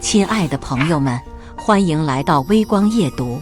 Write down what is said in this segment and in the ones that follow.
亲爱的朋友们，欢迎来到微光夜读。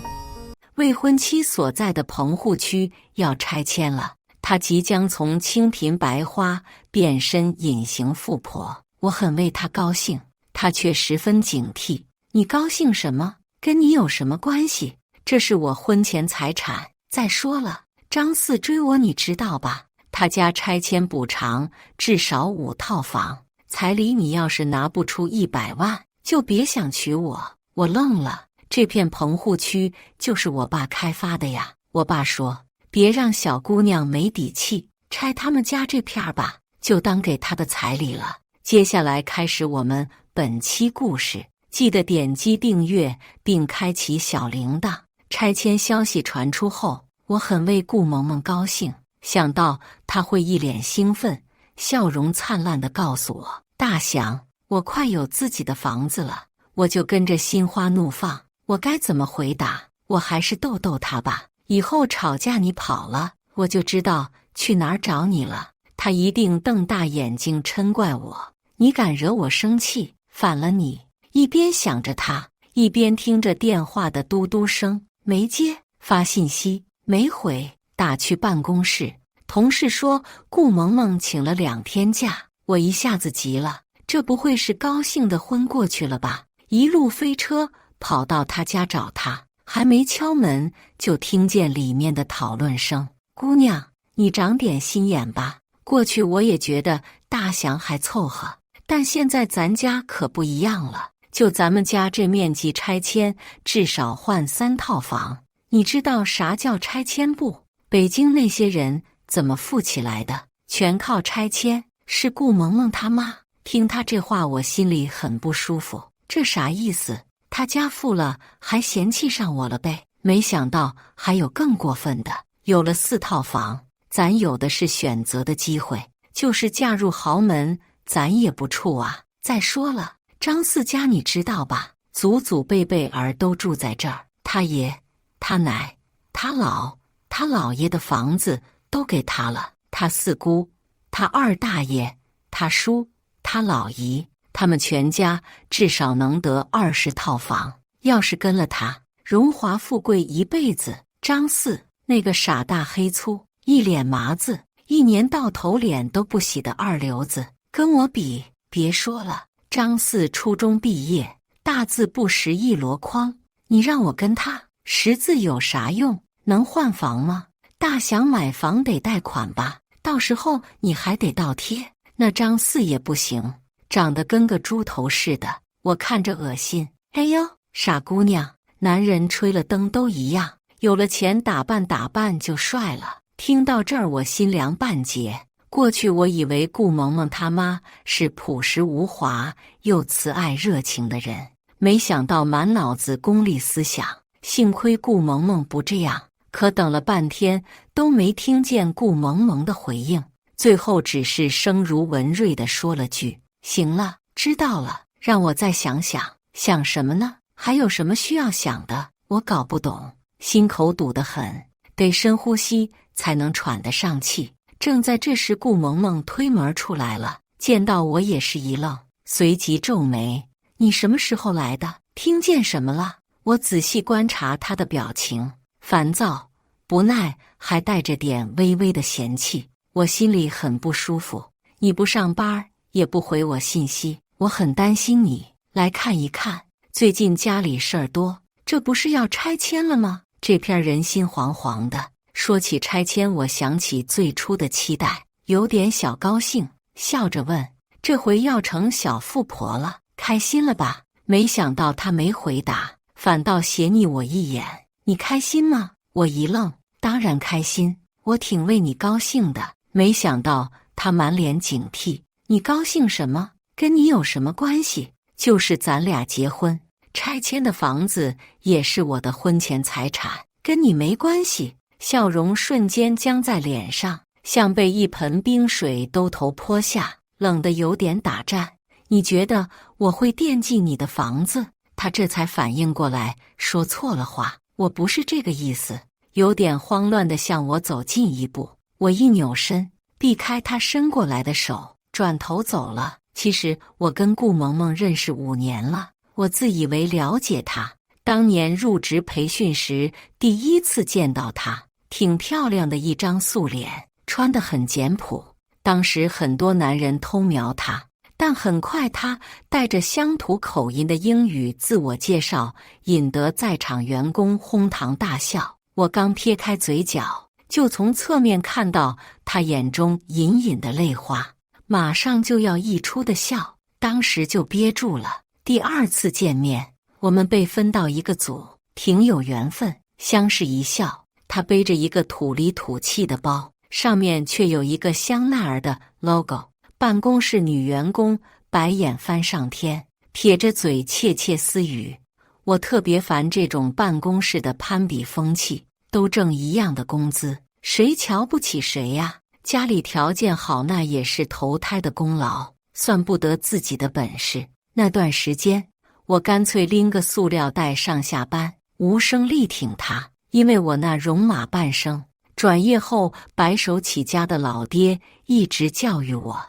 未婚妻所在的棚户区要拆迁了，她即将从清贫白花变身隐形富婆。我很为她高兴，她却十分警惕。你高兴什么？跟你有什么关系？这是我婚前财产。再说了，张四追我你知道吧？他家拆迁补偿至少5套房，彩礼你要是拿不出100万，就别想娶我。我愣了，这片棚户区就是我爸开发的呀。我爸说，别让小姑娘没底气，拆他们家这片吧，就当给她的彩礼了。接下来开始我们本期故事，记得点击订阅并开启小铃铛。拆迁消息传出后，我很为顾萌萌高兴，想到她会一脸兴奋，笑容灿烂地告诉我，大祥，我快有自己的房子了。我就跟着心花怒放，我该怎么回答？我还是逗逗他吧。以后吵架你跑了，我就知道去哪儿找你了。他一定瞪大眼睛嗔怪我，你敢惹我生气，反了你。一边想着他，一边听着电话的嘟嘟声，没接，发信息没回，打去办公室，同事说顾萌萌请了2天假。我一下子急了，这不会是高兴的昏过去了吧？一路飞车跑到他家找他，还没敲门就听见里面的讨论声。姑娘，你长点心眼吧。过去我也觉得大祥还凑合，但现在咱家可不一样了。就咱们家这面积拆迁，至少换3套房。你知道啥叫拆迁不？北京那些人怎么富起来的？全靠拆迁。是顾萌萌他妈。听他这话，我心里很不舒服。这啥意思？他家富了还嫌弃上我了呗？没想到还有更过分的，有了4套房，咱有的是选择的机会，就是嫁入豪门，咱也不怵啊。再说了，张四家你知道吧？祖祖辈辈儿都住在这儿，他爷、他奶、他姥、他姥爷的房子都给他了，他4姑、他2大爷、他叔、他老姨，他们全家至少能得20套房。要是跟了他，荣华富贵一辈子。张四那个傻大黑粗，一脸麻子，一年到头脸都不洗的二流子，跟我比，别说了。张四初中毕业，大字不识一箩筐，你让我跟他识字有啥用？能换房吗？大祥买房得贷款吧，到时候你还得倒贴。那张四也不行，长得跟个猪头似的，我看着恶心。哎呦，傻姑娘，男人吹了灯都一样，有了钱打扮打扮就帅了。听到这儿我心凉半截。过去我以为顾萌萌他妈是朴实无华又慈爱热情的人，没想到满脑子功利思想。幸亏顾萌萌不这样，可等了半天都没听见顾萌萌的回应，最后只是声如文瑞地说了句，行了，知道了，让我再想想。想什么呢？还有什么需要想的？我搞不懂，心口堵得很，得深呼吸才能喘得上气。正在这时，顾萌萌推门出来了，见到我也是一愣，随即皱眉，你什么时候来的？听见什么了？我仔细观察她的表情，烦躁、不耐，还带着点微微的嫌弃。我心里很不舒服，你不上班，也不回我信息，我很担心你。来看一看，最近家里事儿多，这不是要拆迁了吗？这片人心惶惶的。说起拆迁，我想起最初的期待，有点小高兴，笑着问，这回要成小富婆了，开心了吧？没想到他没回答，反倒斜睨我一眼，你开心吗？我一愣，当然开心，我挺为你高兴的。没想到他满脸警惕，你高兴什么？跟你有什么关系？就是咱俩结婚，拆迁的房子也是我的婚前财产，跟你没关系。笑容瞬间僵在脸上，像被一盆冰水兜头泼下，冷得有点打颤。你觉得我会惦记你的房子？他这才反应过来，说错了话，我不是这个意思。有点慌乱地向我走近一步，我一扭身，避开他伸过来的手，转头走了。其实我跟顾萌萌认识5年了，我自以为了解他，当年入职培训时第一次见到他，挺漂亮的一张素脸，穿得很简朴。当时很多男人偷瞄他，但很快他带着乡土口音的英语自我介绍，引得在场员工哄堂大笑。我刚撇开嘴角，就从侧面看到他眼中隐隐的泪花，马上就要溢出的笑，当时就憋住了。第二次见面，我们被分到一个组，挺有缘分，相视一笑。他背着一个土里土气的包，上面却有一个香奈儿的 logo。办公室女员工白眼翻上天，撇着嘴窃窃私语。我特别烦这种办公室的攀比风气，都挣一样的工资，谁瞧不起谁呀？家里条件好那也是投胎的功劳，算不得自己的本事。那段时间，我干脆拎个塑料袋上下班，无声力挺他，因为我那戎马半生，转业后白手起家的老爹一直教育我，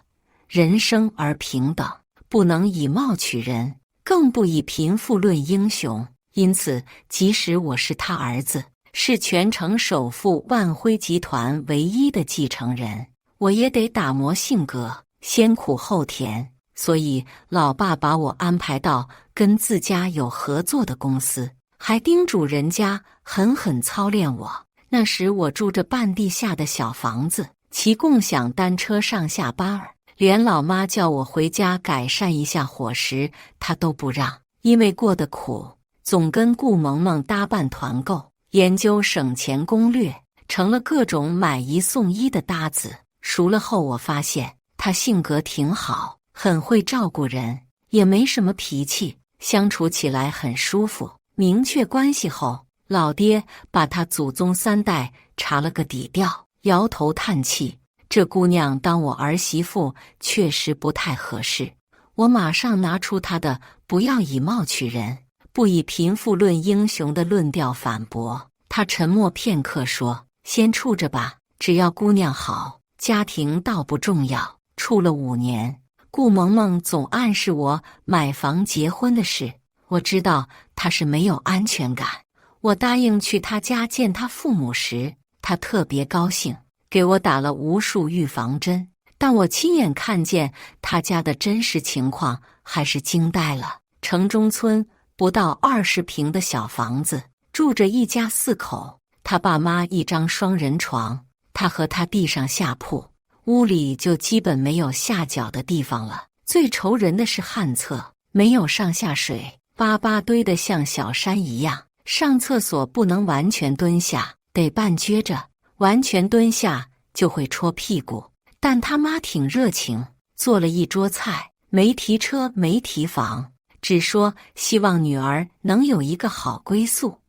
人生而平等，不能以貌取人，更不以贫富论英雄。因此，即使我是他儿子，是全城首富万辉集团唯一的继承人，我也得打磨性格，先苦后甜。所以老爸把我安排到跟自家有合作的公司，还叮嘱人家狠狠操练我。那时我住着半地下的小房子，骑共享单车上下班儿，连老妈叫我回家改善一下伙食，她都不让，因为过得苦，总跟顾萌萌搭办团购，研究省钱攻略，成了各种买一送一的搭子。熟了后我发现她性格挺好，很会照顾人，也没什么脾气，相处起来很舒服。明确关系后，老爹把他祖宗3代查了个底调，摇头叹气，这姑娘当我儿媳妇确实不太合适。我马上拿出他的不要以貌取人，不以贫富论英雄的论调反驳。他沉默片刻说，先处着吧，只要姑娘好，家庭倒不重要。处了5年，顾萌萌总暗示我买房结婚的事，我知道她是没有安全感。我答应去她家见她父母时，她特别高兴，给我打了无数预防针。但我亲眼看见她家的真实情况，还是惊呆了。城中村不到20平的小房子，住着一家4口，他爸妈一张双人床，他和他弟上下铺，屋里就基本没有下脚的地方了。最愁人的是旱厕，没有上下水，粑粑堆得像小山一样。上厕所不能完全蹲下，得半撅着，完全蹲下就会戳屁股。但他妈挺热情，做了一桌菜，没提车没提房，只说希望女儿能有一个好归宿。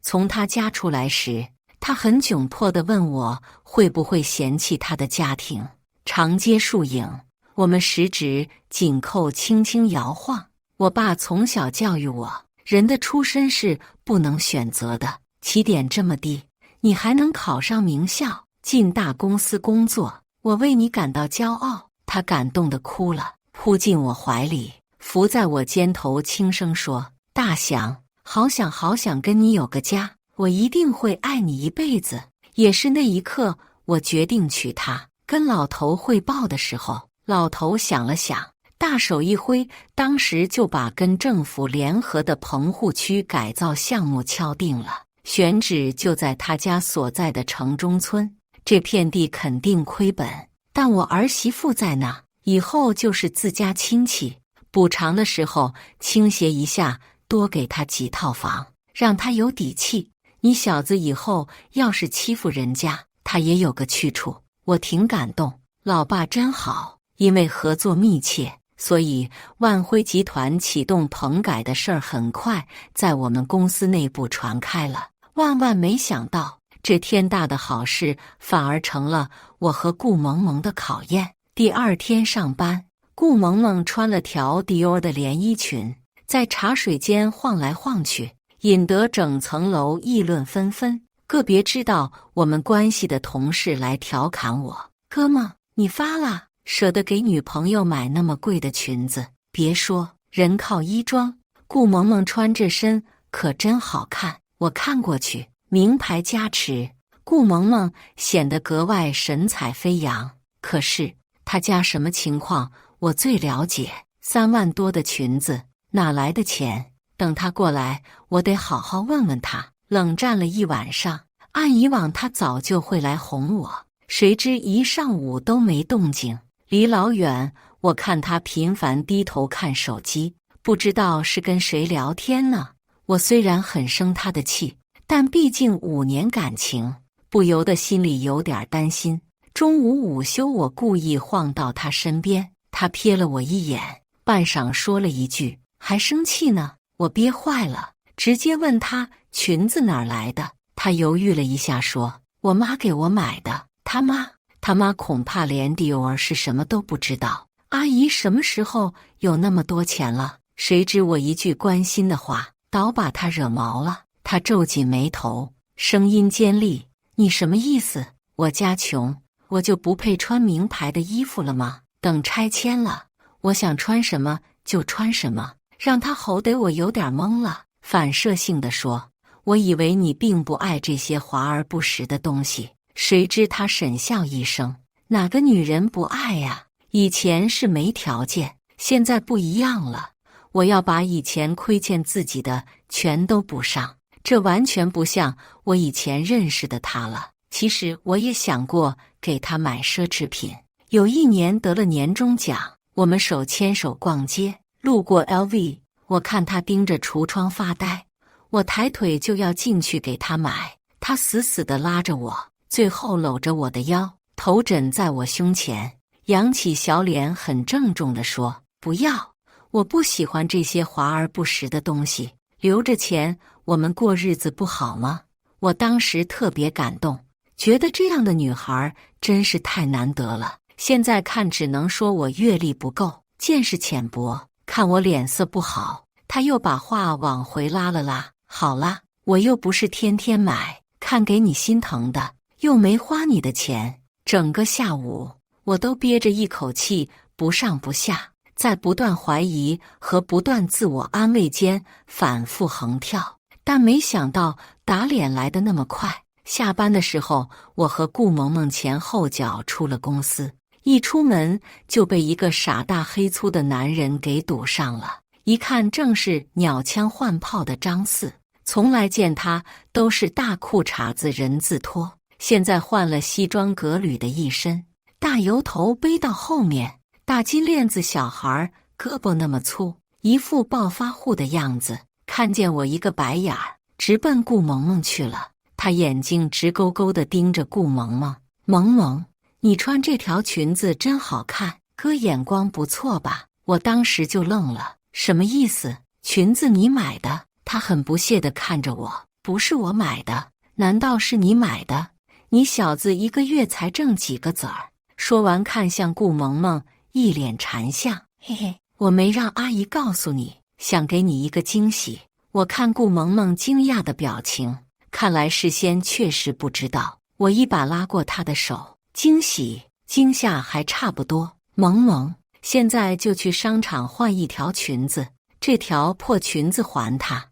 从他家出来时，他很窘迫地问我会不会嫌弃他的家庭。长街树影，我们食指紧扣，轻轻摇晃。我爸从小教育我，人的出身是不能选择的，起点这么低，你还能考上名校，进大公司工作，我为你感到骄傲。他感动得哭了，扑进我怀里，伏在我肩头，轻声说，大祥，好想好想跟你有个家，我一定会爱你一辈子。也是那一刻，我决定娶她。跟老头汇报的时候，老头想了想，大手一挥，当时就把跟政府联合的棚户区改造项目敲定了，选址就在他家所在的城中村。这片地肯定亏本，但我儿媳妇在那，以后就是自家亲戚，补偿的时候倾斜一下，多给他几套房，让他有底气。你小子以后要是欺负人家，他也有个去处。我挺感动，老爸真好。因为合作密切，所以万辉集团启动棚改的事儿很快在我们公司内部传开了。万万没想到，这天大的好事反而成了我和顾萌萌的考验。第2天上班，顾萌萌穿了条迪奥的连衣裙，在茶水间晃来晃去，引得整层楼议论纷纷。个别知道我们关系的同事来调侃我，哥们，你发了，舍得给女朋友买那么贵的裙子，别说，人靠衣装，顾萌萌穿这身可真好看。我看过去，名牌加持，顾萌萌显得格外神采飞扬。可是她家什么情况，我最了解。3万多的裙子，哪来的钱？等她过来，我得好好问问她。冷战了一晚上，按以往她早就会来哄我，谁知一上午都没动静。离老远，我看她频繁低头看手机，不知道是跟谁聊天呢。我虽然很生她的气，但毕竟5年感情，不由得心里有点担心。中午午休，我故意晃到她身边，她瞥了我一眼，半晌说了一句：“还生气呢？”我憋坏了，直接问她裙子哪儿来的。她犹豫了一下，说：“我妈给我买的。”他妈恐怕连迪奥是什么都不知道。阿姨什么时候有那么多钱了？谁知我一句关心的话，倒把她惹毛了。她皱紧眉头，声音尖利：“你什么意思？我家穷，我就不配穿名牌的衣服了吗？等拆迁了，我想穿什么就穿什么。”让她吼得我有点懵了，反射性地说：“我以为你并不爱这些华而不实的东西。”谁知她沈笑一声：“哪个女人不爱呀？以前是没条件，现在不一样了。我要把以前亏欠自己的全都补上。”这完全不像我以前认识的她了。其实我也想过给她买奢侈品。有一年得了年终奖，我们手牵手逛街，路过 LV， 我看她盯着橱窗发呆，我抬腿就要进去给她买，她死死地拉着我，最后搂着我的腰，头枕在我胸前，扬起小脸，很郑重地说：“不要，我不喜欢这些华而不实的东西，留着钱，我们过日子不好吗？”我当时特别感动，觉得这样的女孩真是太难得了。现在看只能说我阅历不够，见识浅薄。看我脸色不好，她又把话往回拉了拉：“好啦，我又不是天天买，看给你心疼的，又没花你的钱。”整个下午我都憋着一口气，不上不下，在不断怀疑和不断自我安慰间反复横跳。但没想到打脸来得那么快。下班的时候，我和顾萌萌前后脚出了公司，一出门就被一个傻大黑粗的男人给堵上了。一看正是鸟枪换炮的张四，从来见他都是大裤衩子人字拖，现在换了西装革履的一身，大油头背到后面，大金链子小孩，胳膊那么粗，一副暴发户的样子。看见我一个白眼儿，直奔顾萌萌去了。他眼睛直勾勾地盯着顾萌萌：“萌萌，你穿这条裙子真好看，哥眼光不错吧？”我当时就愣了，什么意思？裙子你买的？他很不屑地看着我：“不是我买的，难道是你买的？你小子一个月才挣几个子儿？”说完看向顾萌萌，一脸馋相：“嘿嘿，我没让阿姨告诉你，想给你一个惊喜。”我看顾萌萌惊讶的表情，看来事先确实不知道。我一把拉过她的手：“惊喜？惊吓还差不多。萌萌，现在就去商场换一条裙子，这条破裙子还她。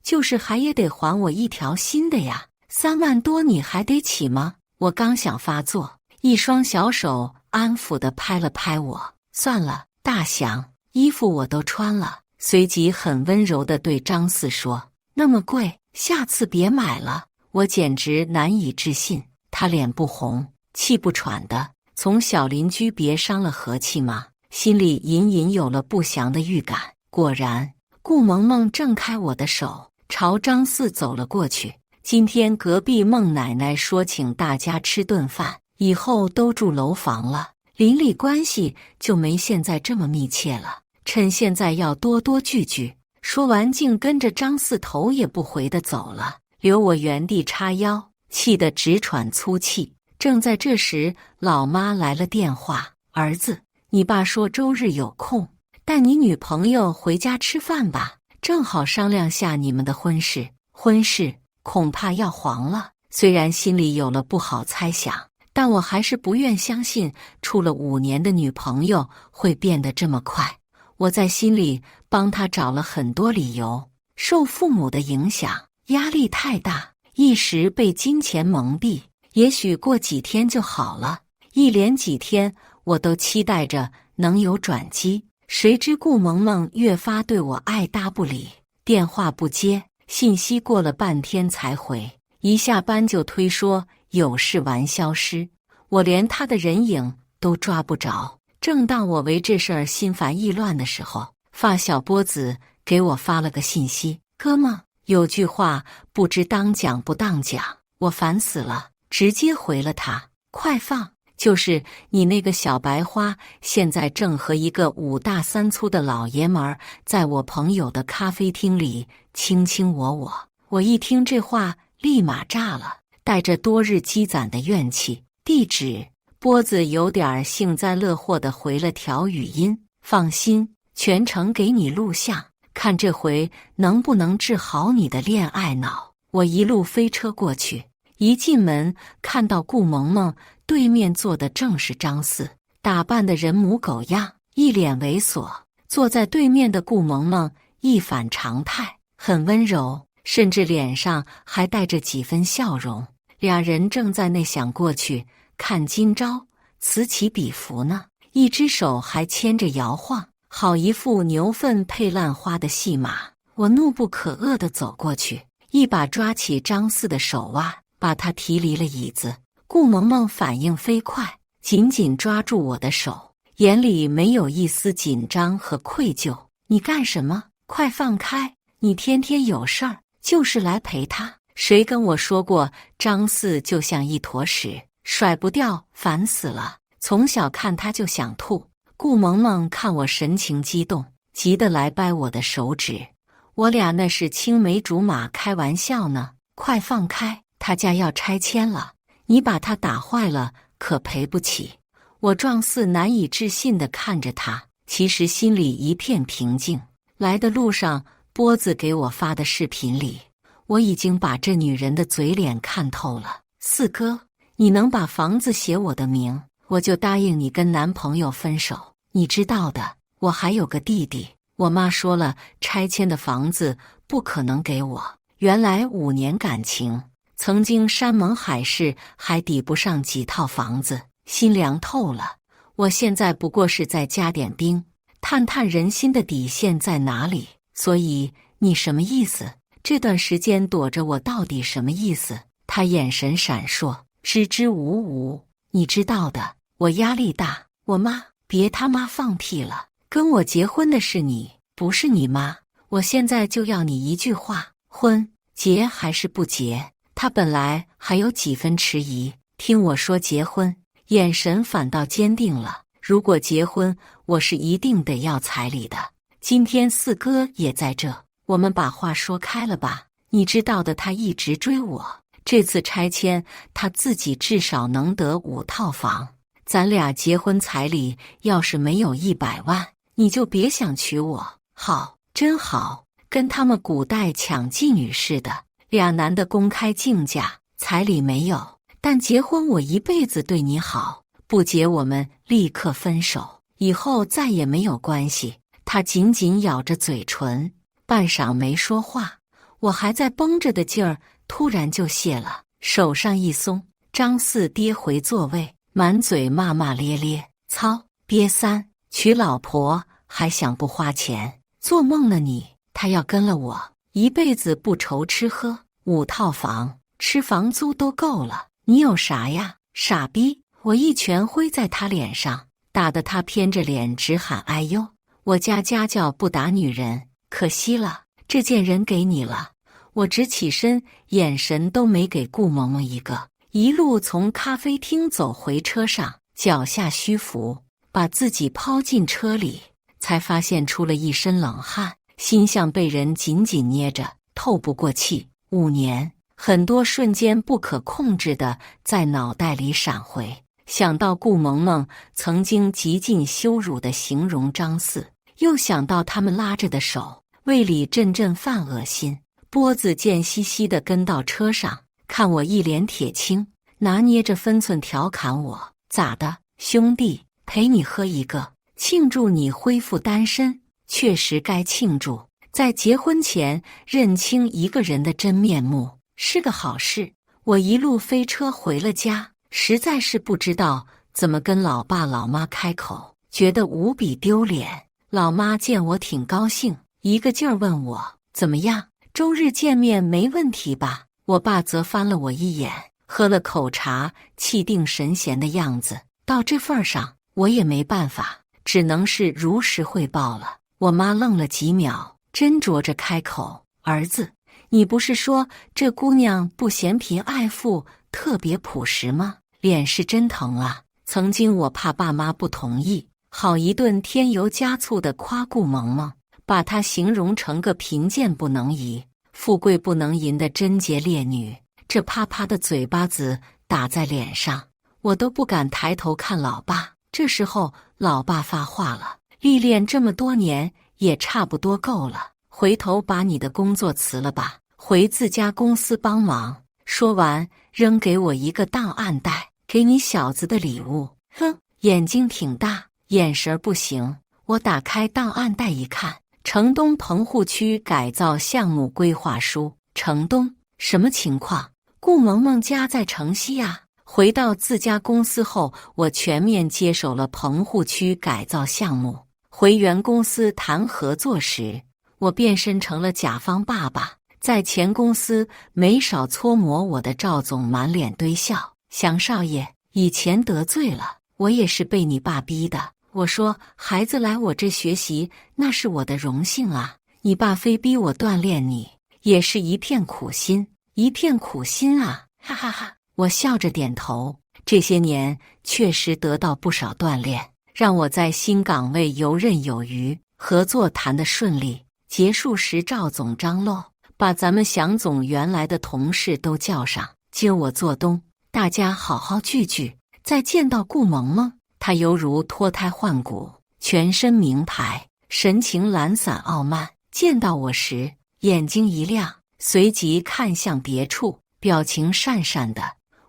就是还也得还我一条新的呀。3万多你还得起吗？”我刚想发作，一双小手安抚地拍了拍我：“算了，大祥，衣服我都穿了。”随即很温柔地对张四说：“那么贵，下次别买了。”我简直难以置信，他脸不红气不喘的：“从小邻居别伤了和气吗？”心里隐隐有了不祥的预感。果然，顾萌萌挣开我的手，朝张四走了过去：“今天隔壁孟奶奶说请大家吃顿饭，以后都住楼房了，邻里关系就没现在这么密切了。趁现在要多多聚聚。”说完竟跟着张四头也不回地走了，留我原地叉腰，气得直喘粗气。正在这时，老妈来了电话：“儿子，你爸说周日有空，带你女朋友回家吃饭吧，正好商量下你们的婚事。”婚事恐怕要黄了。虽然心里有了不好猜想，但我还是不愿相信处了5年的女朋友会变得这么快。我在心里帮他找了很多理由，受父母的影响，压力太大，一时被金钱蒙蔽，也许过几天就好了。一连几天，我都期待着能有转机，谁知顾萌萌越发对我爱答不理，电话不接，信息过了半天才回，一下班就推说有事完消失，我连他的人影都抓不着。正当我为这事儿心烦意乱的时候，发小波子给我发了个信息：哥们，有句话不知当讲不当讲。我烦死了，直接回了他：快放！就是你那个小白花，现在正和一个5大3粗的老爷们儿在我朋友的咖啡厅里卿卿我我。我一听这话，立马炸了，带着多日积攒的怨气。地址。波子有点幸灾乐祸地回了条语音：放心，全程给你录像，看这回能不能治好你的恋爱脑。我一路飞车过去，一进门看到顾萌萌对面坐的正是张四，打扮得人模狗样，一脸猥琐。坐在对面的顾萌萌一反常态，很温柔，甚至脸上还带着几分笑容。俩人正在那想过去看今朝，此起彼伏呢，一只手还牵着摇晃，好一副牛粪配烂花的戏码。我怒不可遏地走过去，一把抓起张四的手腕，把他提离了椅子。顾萌萌反应飞快，紧紧抓住我的手，眼里没有一丝紧张和愧疚。你干什么？快放开！你天天有事儿，就是来陪他。谁跟我说过张四就像一坨屎，甩不掉，烦死了。从小看他就想吐。顾萌萌看我神情激动，急得来掰我的手指。我俩那是青梅竹马，开玩笑呢。快放开，他家要拆迁了，你把他打坏了可赔不起。我状似难以置信地看着他，其实心里一片平静。来的路上，波子给我发的视频里，我已经把这女人的嘴脸看透了。四哥，你能把房子写我的名，我就答应你跟男朋友分手。你知道的，我还有个弟弟。我妈说了，拆迁的房子不可能给我。原来5年感情，曾经山盟海誓，还抵不上几套房子，心凉透了。我现在不过是再加点冰，探探人心的底线在哪里。所以你什么意思？这段时间躲着我到底什么意思？他眼神闪烁，支支吾吾。你知道的，我压力大。我妈，别他妈放屁了，跟我结婚的是你，不是你妈。我现在就要你一句话，婚结还是不结？他本来还有几分迟疑，听我说结婚，眼神反倒坚定了。如果结婚，我是一定得要彩礼的。今天四哥也在这，我们把话说开了吧。你知道的，他一直追我，这次拆迁他自己至少能得5套房。咱俩结婚彩礼要是没有100万，你就别想娶我。好，真好，跟他们古代抢妓女似的，俩男的公开竞价，彩礼没有，但结婚我一辈子对你好，不结我们立刻分手，以后再也没有关系。他紧紧咬着嘴唇，半晌没说话。我还在绷着的劲儿，突然就泄了，手上一松，张四跌回座位，满嘴骂骂咧咧：操，瘪三，娶老婆还想不花钱，做梦呢你！他要跟了我，一辈子不愁吃喝，5套房，吃房租都够了。你有啥呀，傻逼！我一拳挥在他脸上，打得他偏着脸直喊哎呦。我家家教不打女人，可惜了，这件人给你了。我直起身，眼神都没给顾萌萌一个，一路从咖啡厅走回车上，脚下虚浮，把自己抛进车里，才发现出了一身冷汗，心像被人紧紧捏着，透不过气。5年，很多瞬间不可控制的在脑袋里闪回，想到顾萌萌曾经极尽羞辱的形容张四，又想到他们拉着的手，胃里阵阵犯恶心。波子贱兮兮地跟到车上，看我一脸铁青，拿捏着分寸调侃我：咋的，兄弟，陪你喝一个，庆祝你恢复单身。确实该庆祝。在结婚前认清一个人的真面目是个好事。我一路飞车回了家，实在是不知道怎么跟老爸老妈开口，觉得无比丢脸。老妈见我挺高兴，一个劲儿问我怎么样，周日见面没问题吧？我爸则翻了我一眼，喝了口茶，气定神闲的样子。到这份上，我也没办法，只能是如实汇报了。我妈愣了几秒，斟酌着开口：“儿子，你不是说这姑娘不嫌贫爱富，特别朴实吗？脸是真疼啊！”曾经我怕爸妈不同意，好一顿添油加醋的夸顾萌萌，把她形容成个贫贱不能移、富贵不能淫的贞洁烈女。这啪啪的嘴巴子打在脸上，我都不敢抬头看老爸。这时候老爸发话了：“历练这么多年，也差不多够了，回头把你的工作辞了吧，回自家公司帮忙。”说完，扔给我一个档案袋，给你小子的礼物。哼，眼睛挺大，眼神不行。我打开档案袋一看，城东棚户区改造项目规划书。城东什么情况？顾萌萌家在城西啊。回到自家公司后，我全面接手了棚户区改造项目。回原公司谈合作时，我变身成了甲方爸爸。在前公司没少搓磨我的赵总满脸堆笑：“祥少爷，以前得罪了，我也是被你爸逼的。”我说：“孩子来我这学习，那是我的荣幸啊。你爸非逼我锻炼你，也是一片苦心，一片苦心啊！”哈哈哈。我笑着点头。这些年确实得到不少锻炼，让我在新岗位游刃有余，合作谈得顺利。结束时，赵总张罗把咱们祥总原来的同事都叫上，接我做东，大家好好聚聚。再见到顾萌萌，她犹如脱胎换骨，全身名牌，神情懒散傲慢。见到我时，眼睛一亮，随即看向别处，表情讪讪的。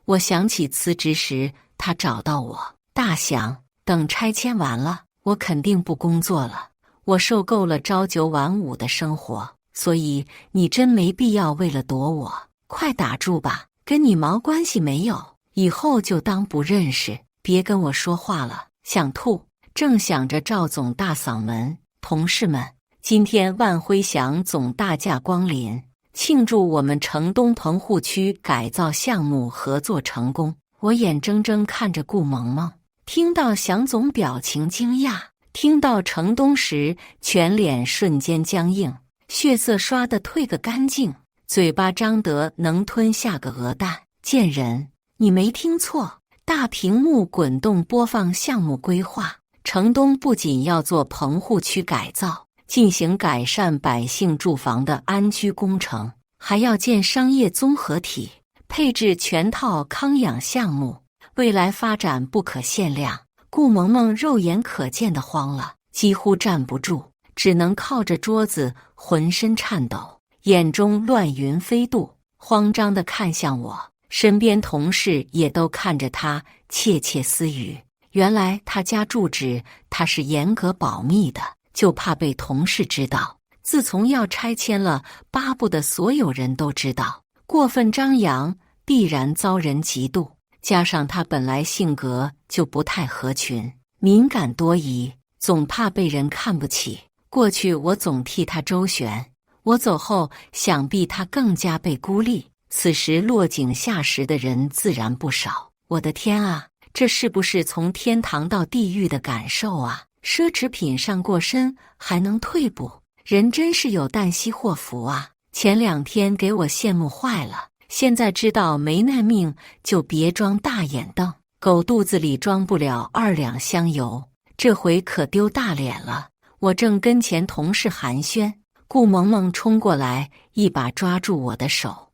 我想起辞职时他找到我：“大祥，等拆迁完了，我肯定不工作了。我受够了朝9晚5的生活，所以你真没必要为了躲我，快打住吧，跟你毛关系没有，以后就当不认识，别跟我说话了。”想吐，正想着，赵总大嗓门：“同事们，今天万辉祥总大驾光临，庆祝我们城东棚户区改造项目合作成功。”我眼睁睁看着顾萌萌，听到祥总表情惊讶，听到城东时全脸瞬间僵硬，血色刷得退个干净，嘴巴张得能吞下个鹅蛋。贱人，你没听错，大屏幕滚动播放项目规划。城东不仅要做棚户区改造，进行改善百姓住房的安居工程，还要建商业综合体，配置全套康养项目，未来发展不可限量。顾萌萌肉眼可见的慌了，几乎站不住，只能靠着桌子浑身颤抖，眼中乱云飞渡，慌张地看向我。身边同事也都看着他窃窃私语。原来他家住址他是严格保密的，就怕被同事知道。自从要拆迁了，巴不得所有人都知道，过分张扬必然遭人嫉妒。加上他本来性格就不太合群，敏感多疑，总怕被人看不起。过去我总替他周旋，我走后想必他更加被孤立。此时落井下石的人自然不少。我的天啊，这是不是从天堂到地狱的感受啊？奢侈品上过身还能退步，人真是有旦夕祸福啊！前2天给我羡慕坏了，现在知道没那命就别装大眼瞪，狗肚子里装不了2两香油，这回可丢大脸了。我正跟前同事寒暄，顾萌萌冲过来，一把抓住我的手：“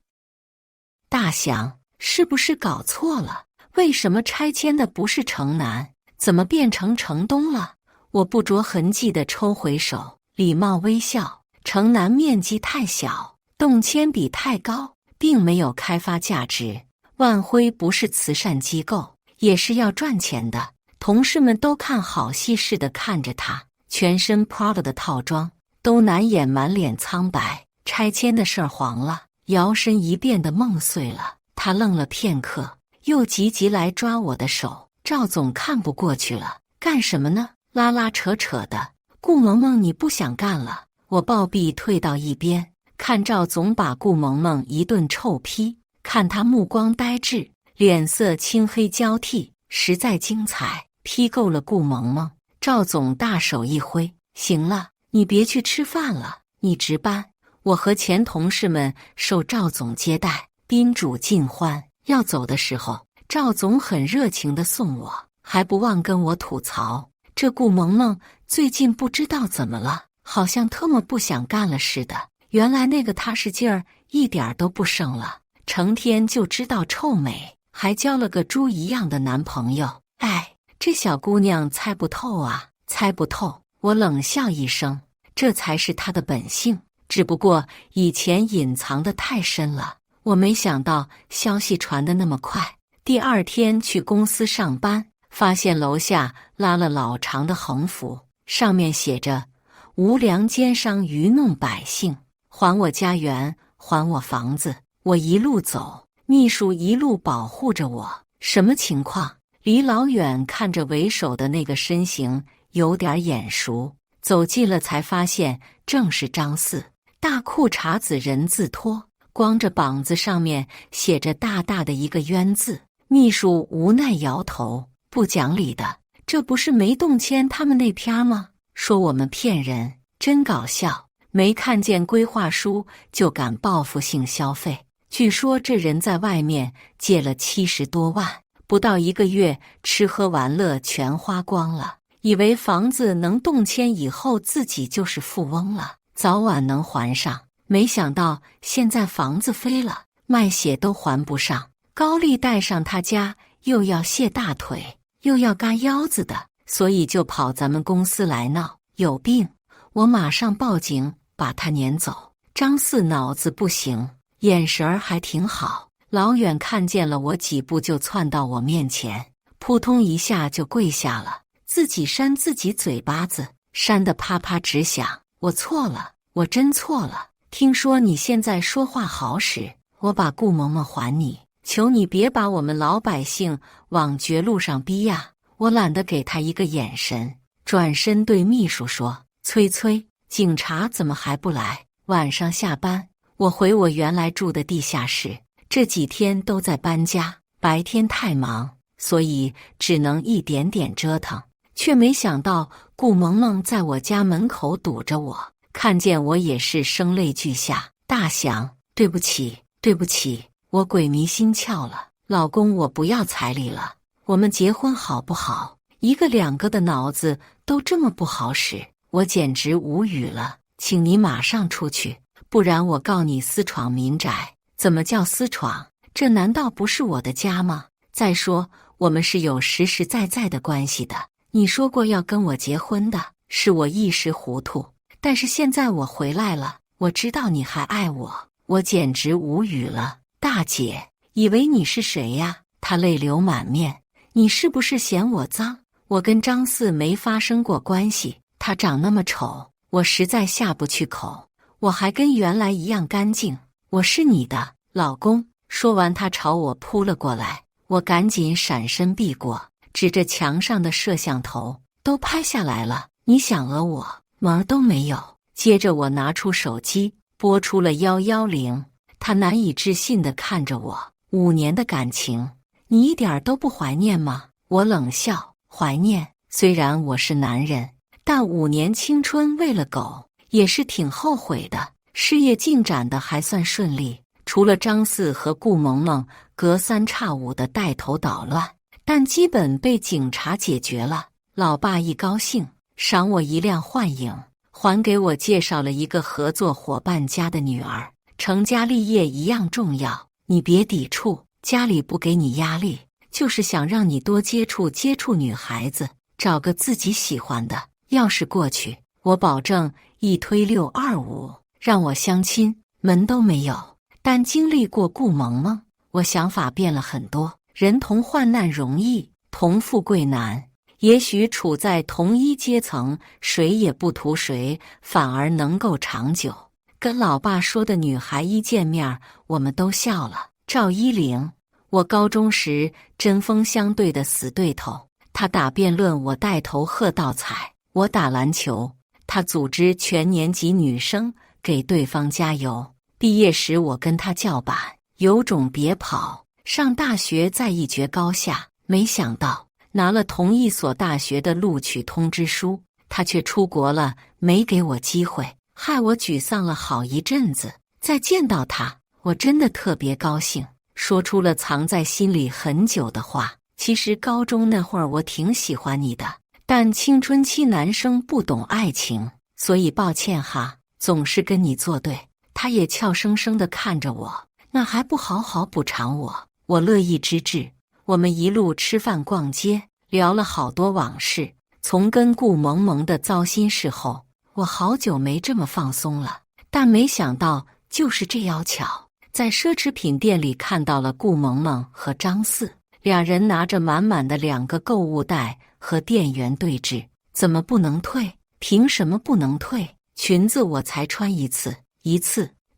大祥，是不是搞错了？为什么拆迁的不是城南，怎么变成城东了？”我不着痕迹地抽回手，礼貌微笑：“城南面积太小，动迁比太高，并没有开发价值。万辉不是慈善机构，也是要赚钱的。”同事们都看好戏似的看着他，全身 Prada 的套装，都难掩满脸苍白。拆迁的事儿黄了，摇身一变的梦碎了。他愣了片刻，又急急来抓我的手。赵总看不过去了，干什么呢？拉拉扯扯的。顾萌萌，你不想干了？我暴毙退到一边，看赵总把顾萌萌一顿臭批，看他目光呆滞，脸色青黑交替，实在精彩。批够了顾萌萌，赵总大手一挥：“行了，你别去吃饭了，你值班。”我和前同事们受赵总接待，宾主尽欢。要走的时候，赵总很热情地送我，还不忘跟我吐槽：“这顾萌萌最近不知道怎么了，好像特么不想干了似的。原来那个踏实劲儿一点都不剩了，成天就知道臭美，还交了个猪一样的男朋友。哎，这小姑娘猜不透啊，猜不透。”我冷笑一声，这才是她的本性，只不过以前隐藏得太深了。我没想到消息传得那么快。第二天去公司上班，发现楼下拉了老长的横幅，上面写着“无良奸商愚弄百姓，还我家园，还我房子”。我一路走，秘书一路保护着我。什么情况？离老远看着为首的那个身形有点眼熟，走近了才发现正是张四。大裤衩子人字拖，光着膀子，上面写着大大的一个冤字。秘书无奈摇头：“不讲理的，这不是没动迁他们那篇吗？说我们骗人，真搞笑。没看见规划书就敢报复性消费。据说这人在外面借了70多万，不到1个月，吃喝玩乐全花光了，以为房子能动迁以后自己就是富翁了，早晚能还上。没想到现在房子飞了，卖血都还不上。高利贷上他家又要卸大腿，又要嘎腰子的，所以就跑咱们公司来闹，有病！我马上报警，把他撵走。张四脑子不行，眼神儿还挺好，老远看见了我，几步就窜到我面前，扑通一下就跪下了，自己扇自己嘴巴子，扇得啪啪直响。我错了，我真错了。听说你现在说话好使，我把顾萌萌还你，求你别把我们老百姓往绝路上逼呀！我懒得给他一个眼神，转身对秘书说：“催催，警察怎么还不来？晚上下班，我回我原来住的地下室。这几天都在搬家，白天太忙，所以只能一点点折腾。”却没想到顾萌萌在我家门口堵着我，看见我也是声泪俱下，大响：“对不起，对不起，我鬼迷心窍了，老公，我不要彩礼了，我们结婚好不好？”一个两个的脑子都这么不好使，我简直无语了。请你马上出去，不然我告你私闯民宅。怎么叫私闯？这难道不是我的家吗？再说我们是有实实在在的关系的，你说过要跟我结婚的，是我一时糊涂。但是现在我回来了，我知道你还爱我，我简直无语了。大姐，以为你是谁呀？她泪流满面。你是不是嫌我脏？我跟张四没发生过关系，他长那么丑，我实在下不去口。我还跟原来一样干净，我是你的老公。说完，他朝我扑了过来，我赶紧闪身避过，指着墙上的摄像头：“都拍下来了，你想讹我？门儿都没有。”接着我拿出手机，拨出了110。他难以置信地看着我：“5年的感情，你一点都不怀念吗？”我冷笑：“怀念，虽然我是男人，但5年青春喂了狗，也是挺后悔的。事业进展的还算顺利，除了张四和顾萌萌隔三差五的带头捣乱，但基本被警察解决了。老爸一高兴，赏我一辆幻影，还给我介绍了一个合作伙伴家的女儿。成家立业一样重要，你别抵触，家里不给你压力，就是想让你多接触接触女孩子，找个自己喜欢的。要是过去，我保证一推625，让我相亲门都没有。但经历过顾萌萌，我想法变了很多。人同患难容易，同富贵难。也许处在同一阶层，谁也不图谁，反而能够长久。跟老爸说的女孩一见面，我们都笑了。赵一玲，我高中时针锋相对的死对头，她打辩论，我带头喝倒彩；我打篮球，她组织全年级女生给对方加油。毕业时我跟她叫板，有种别跑。上大学再一决高下，没想到拿了同一所大学的录取通知书，她却出国了，没给我机会，害我沮丧了好一阵子。再见到她，我真的特别高兴，说出了藏在心里很久的话。其实高中那会儿我挺喜欢你的，但青春期男生不懂爱情，所以抱歉哈，总是跟你作对。他也俏生生地看着我，那还不好好补偿我？我乐意之至。我们一路吃饭逛街，聊了好多往事。从跟顾萌萌的糟心事后，我好久没这么放松了。但没想到就是这样巧，在奢侈品店里看到了顾萌萌和张四，俩人拿着满满的2个购物袋和店员对峙。怎么不能退？凭什么不能退？裙子我才穿一次。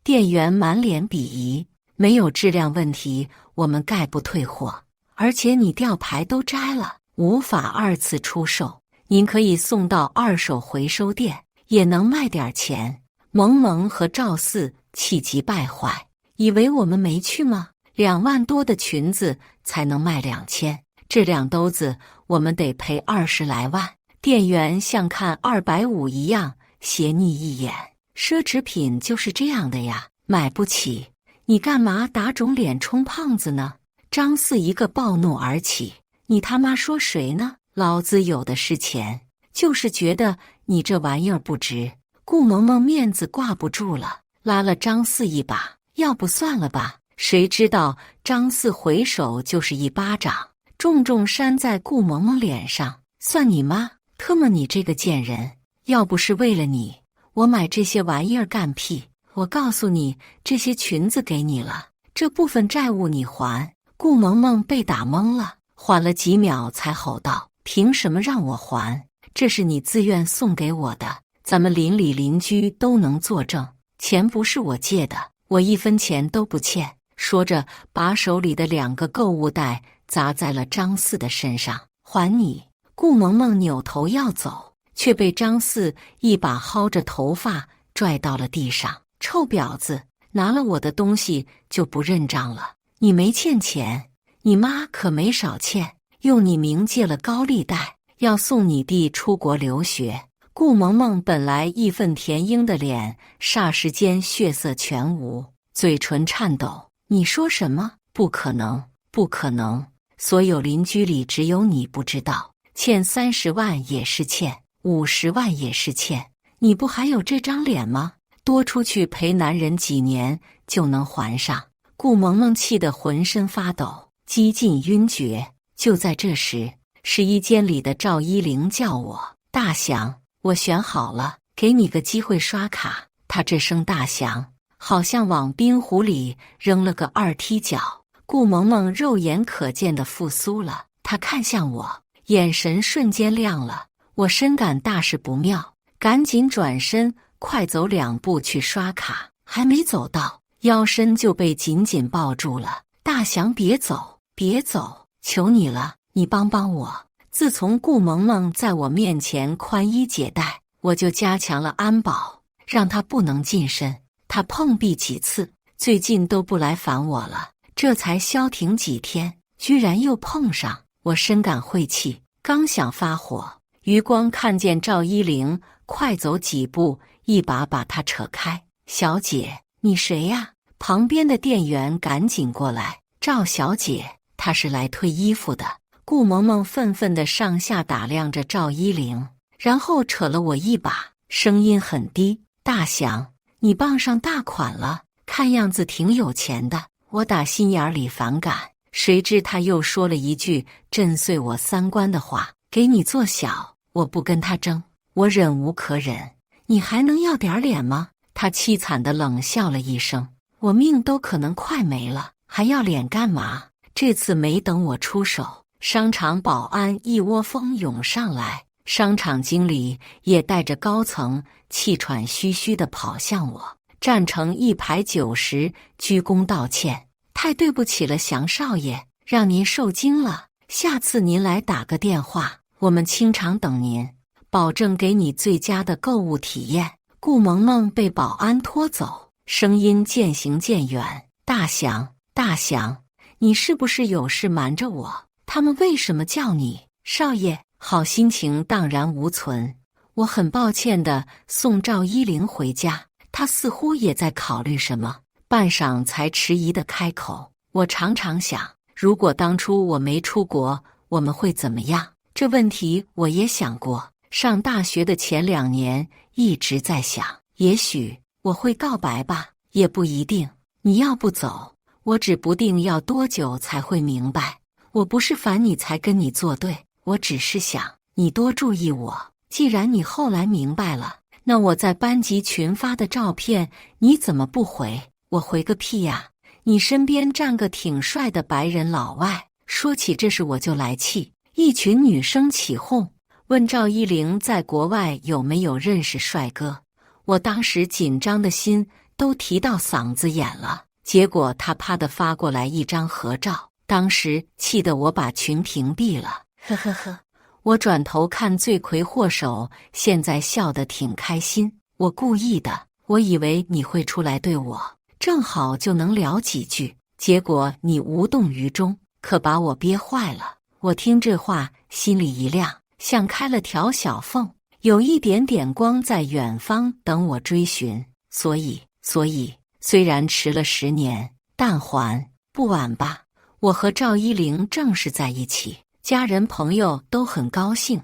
店员满脸鄙夷，没有质量问题，我们概不退货，而且你吊牌都摘了，无法2次出售，您可以送到二手回收店，也能卖点钱。萌萌和赵四气急败坏，以为我们没去吗？2万多的裙子才能卖2000，这2兜子我们得赔20来万。店员像看250一样斜睨一眼，奢侈品就是这样的呀，买不起，你干嘛打肿脸充胖子呢？张四一个暴怒而起，你他妈说谁呢？老子有的是钱，就是觉得你这玩意儿不值。顾萌萌面子挂不住了，拉了张四一把，要不算了吧。谁知道张四回手就是一巴掌，重重扇在顾萌萌脸上。算你妈，特么你这个贱人，要不是为了你，我买这些玩意儿干屁？我告诉你，这些裙子给你了，这部分债务你还。顾萌萌被打懵了，缓了几秒才吼道：凭什么让我还？这是你自愿送给我的，咱们邻里邻居都能作证，钱不是我借的，我1分钱都不欠。说着把手里的2个购物袋砸在了张四的身上。还你！顾萌萌扭头要走，却被张四一把薅着头发拽到了地上。臭婊子，拿了我的东西就不认账了？你没欠钱，你妈可没少欠，用你名借了高利贷，要送你弟出国留学。顾萌萌本来义愤填膺的脸霎时间血色全无，嘴唇颤抖。你说什么？不可能，不可能！所有邻居里只有你不知道，欠30万也是欠，50万也是欠，你不还有这张脸吗？多出去陪男人几年就能还上。顾萌萌气得浑身发抖，几近晕厥。就在这时，试衣间里的赵一玲叫我：大祥，我选好了，给你个机会刷卡。他这声大祥好像往冰壶里扔了个2踢脚。顾萌萌肉眼可见的复苏了，她看向我，眼神瞬间亮了。我深感大事不妙，赶紧转身快走2步去刷卡，还没走到，腰身就被紧紧抱住了。大祥，别走，别走，求你了，你帮帮我。自从顾萌萌在我面前宽衣解带，我就加强了安保，让她不能近身。她碰壁几次，最近都不来烦我了，这才消停几天，居然又碰上。我深感晦气，刚想发火，余光看见赵一玲快走几步，一把把她扯开。小姐，你谁呀？旁边的店员赶紧过来。赵小姐，她是来退衣服的。顾萌萌愤愤地上下打量着赵一玲，然后扯了我一把，声音很低：大祥，你傍上大款了，看样子挺有钱的。我打心眼里反感，谁知他又说了一句震碎我3观的话：给你做小，我不跟他争，我忍无可忍。你还能要点脸吗？他凄惨地冷笑了一声：我命都可能快没了，还要脸干嘛？这次没等我出手，商场保安一窝蜂涌上来，商场经理也带着高层气喘吁吁地跑向我，站成一排90，鞠躬道歉：“太对不起了，祥少爷，让您受惊了。下次您来打个电话，我们清场等您，保证给你最佳的购物体验。”顾萌萌被保安拖走，声音渐行渐远：“大祥，大祥，你是不是有事瞒着我？他们为什么叫你少爷？”好心情荡然无存，我很抱歉地送赵一玲回家，她似乎也在考虑什么，半晌才迟疑地开口：“我常常想，如果当初我没出国，我们会怎么样？这问题我也想过。上大学的前2年一直在想，也许我会告白吧，也不一定。你要不走，我指不定要多久才会明白。我不是烦你才跟你作对，我只是想你多注意我。既然你后来明白了，那我在班级群发的照片你怎么不回？”“我回个屁呀！你身边站个挺帅的白人老外。”说起这事我就来气。一群女生起哄，问赵一玲在国外有没有认识帅哥。我当时紧张的心都提到嗓子眼了，结果他啪地发过来一张合照，当时气得我把群屏蔽了。呵呵呵，我转头看罪魁祸首，现在笑得挺开心。我故意的，我以为你会出来对我，正好就能聊几句，结果你无动于衷，可把我憋坏了。我听这话心里一亮，像开了条小缝，有一点点光在远方等我追寻。所以虽然迟了10年，但还不晚吧。我和赵一玲正式在一起，家人朋友都很高兴，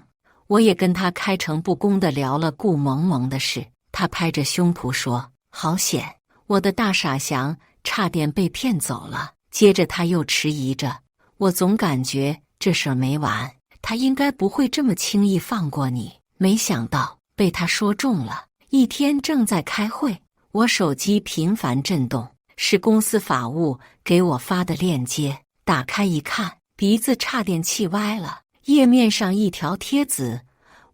我也跟他开诚布公地聊了顾萌萌的事。他拍着胸脯说：“好险，我的大傻祥差点被骗走了。”接着他又迟疑着，我总感觉这事儿没完，他应该不会这么轻易放过你。没想到被他说中了。一天正在开会，我手机频繁震动，是公司法务给我发的链接。打开一看，鼻子差点气歪了。页面上一条帖子：“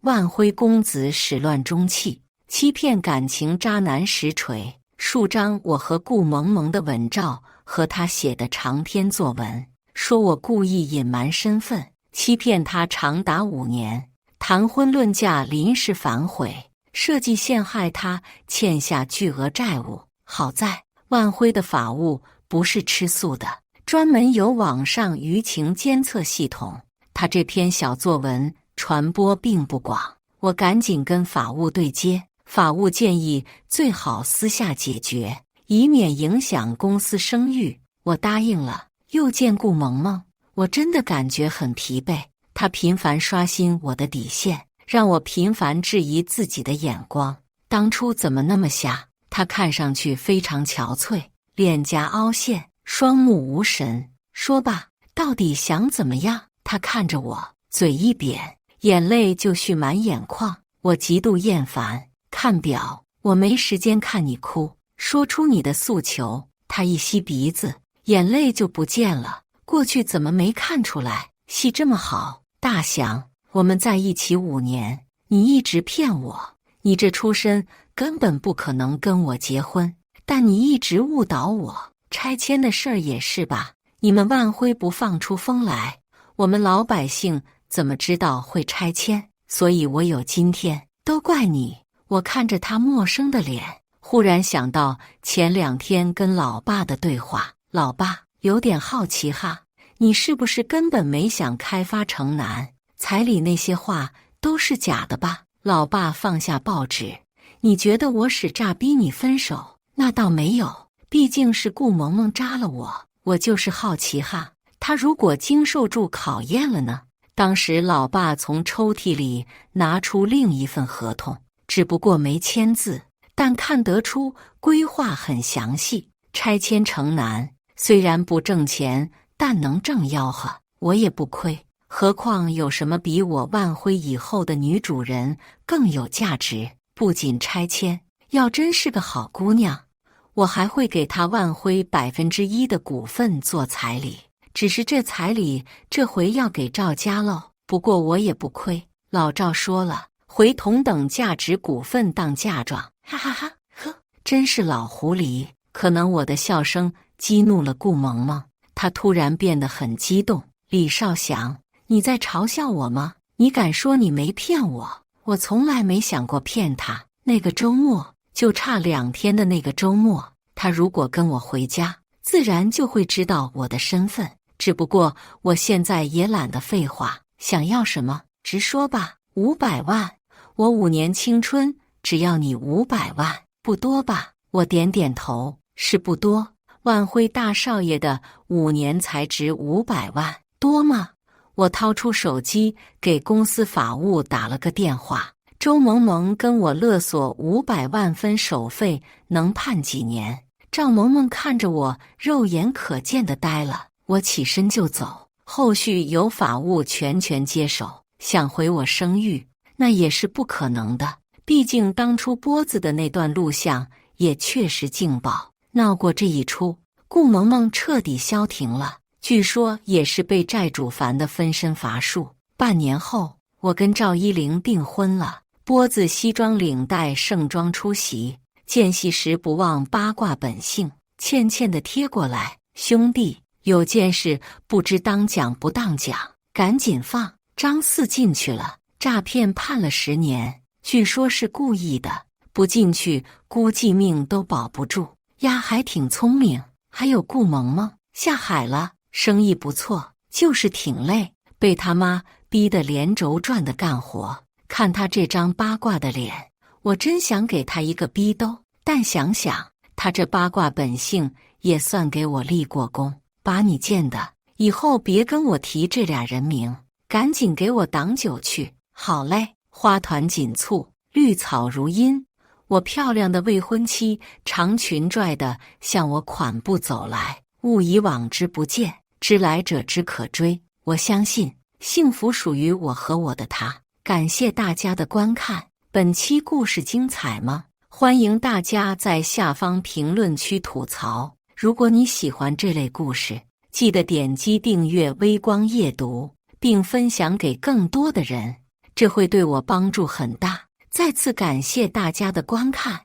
万辉公子始乱终弃，欺骗感情渣男实锤。”数张我和顾萌萌的吻照和他写的长篇作文，说我故意隐瞒身份，欺骗他长达5年，谈婚论嫁临时反悔，设计陷害他欠下巨额债务。好在万辉的法务不是吃素的，专门有网上舆情监测系统，他这篇小作文传播并不广。我赶紧跟法务对接，法务建议最好私下解决，以免影响公司声誉。我答应了。又见顾萌萌，我真的感觉很疲惫。她频繁刷新我的底线，让我频繁质疑自己的眼光。当初怎么那么瞎？她看上去非常憔悴，脸颊凹陷，双目无神。说吧，到底想怎么样？她看着我，嘴一扁，眼泪就蓄满眼眶。我极度厌烦。看表，我没时间看你哭，说出你的诉求。她一吸鼻子，眼泪就不见了。过去怎么没看出来？戏这么好。大祥，我们在一起5年，你一直骗我，你这出身根本不可能跟我结婚，但你一直误导我。拆迁的事儿也是吧？你们万辉不放出风来，我们老百姓怎么知道会拆迁？所以我有今天，都怪你。我看着他陌生的脸，忽然想到前2天跟老爸的对话。老爸，有点好奇哈，你是不是根本没想开发城南？彩礼那些话都是假的吧？老爸放下报纸，你觉得我使诈逼你分手？那倒没有，毕竟是顾萌萌扎了我，我就是好奇哈，他如果经受住考验了呢？当时老爸从抽屉里拿出另一份合同，只不过没签字，但看得出规划很详细。拆迁城南虽然不挣钱，但能挣吆喝，我也不亏。何况有什么比我万辉以后的女主人更有价值？不仅拆迁，要真是个好姑娘，我还会给她万辉1%的股份做彩礼。只是这彩礼这回要给赵家喽。不过我也不亏，老赵说了，回同等价值股份当嫁妆。哈哈哈，呵，真是老狐狸。可能我的笑声激怒了顾萌萌，她突然变得很激动。李少祥，你在嘲笑我吗？你敢说你没骗我？我从来没想过骗他。那个周末，就差2天的那个周末，他如果跟我回家，自然就会知道我的身份。只不过我现在也懒得废话，想要什么直说吧。500万，我5年青春，只要你500万，不多吧？我点点头，是不多。万辉大少爷的5年才值500万，多吗？我掏出手机给公司法务打了个电话，周萌萌跟我勒索500万分手费，能判几年？赵萌萌看着我，肉眼可见的呆了。我起身就走，后续由法务全权接手。想回我声誉，那也是不可能的。毕竟当初波子的那段录像也确实劲爆。闹过这一出，顾萌萌彻底消停了。据说也是被债主烦得分身乏术。半年后，我跟赵依玲订婚了。波子西装领带盛装出席，间隙时不忘八卦本性，欠欠的贴过来：“兄弟，有件事不知当讲不当讲，赶紧放。”张四进去了，诈骗判了10年，据说是故意的，不进去估计命都保不住。丫还挺聪明。还有顾萌萌下海了，生意不错，就是挺累，被他妈逼得连轴转的干活。看他这张八卦的脸，我真想给他一个逼兜，但想想他这八卦本性，也算给我立过功。把你贱的，以后别跟我提这俩人名，赶紧给我挡酒去。好嘞。花团锦簇，绿草如茵，我漂亮的未婚妻长裙拽的向我款步走来。物以往之不见，知来者之可追。我相信幸福属于我和我的他。感谢大家的观看，本期故事精彩吗？欢迎大家在下方评论区吐槽。如果你喜欢这类故事，记得点击订阅微光夜读，并分享给更多的人，这会对我帮助很大。再次感谢大家的观看。